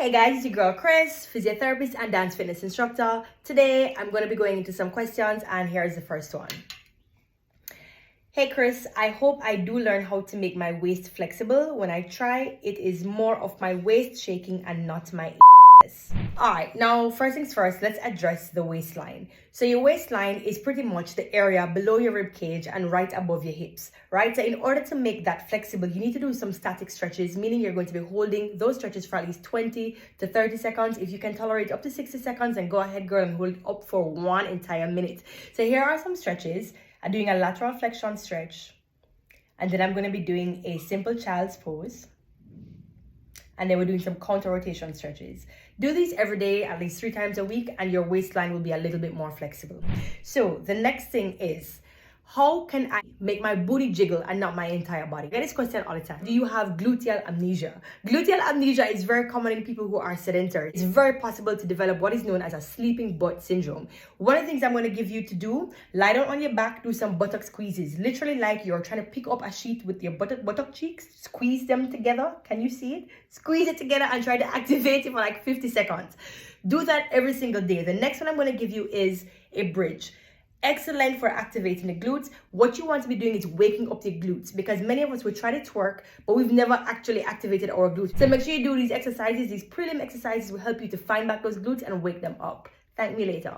Hey guys, it's your girl Chris, physiotherapist and dance fitness instructor. Today I'm going to be going into some questions and here's the first one. Hey Chris, I hope I do learn how to make my waist flexible. When I try, it is more of my waist shaking and not my Alright, now first things first, let's address the waistline. So your waistline is pretty much the area below your rib cage and right above your hips, right? So in order to make that flexible, you need to do some static stretches, meaning you're going to be holding those stretches for at least 20 to 30 seconds. If you can tolerate up to 60 seconds, then go ahead, girl, and hold it up for 1 entire minute. So here are some stretches. I'm doing a lateral flexion stretch, and then I'm going to be doing a simple child's pose. And then we're doing some counter rotation stretches. Do these every day, at least 3 times a week, and your waistline will be a little bit more flexible. So the next thing is, how can I make my booty jiggle and not my entire body? I get this question all the time. Do you have gluteal amnesia? Gluteal amnesia is very common in people who are sedentary. It's very possible to develop what is known as a sleeping butt syndrome. One of the things I'm going to give you to do, lie down on your back, do some buttock squeezes. Literally like you're trying to pick up a sheet with your buttock cheeks, squeeze them together. Can you see it? Squeeze it together and try to activate it for like 50 seconds. Do that every single day. The next one I'm going to give you is a bridge. Excellent for activating the glutes. What you want to be doing is waking up the glutes, because many of us will try to twerk, but we've never actually activated our glutes. So make sure you do these exercises. These prelim exercises will help you to find back those glutes and wake them up. Thank me later.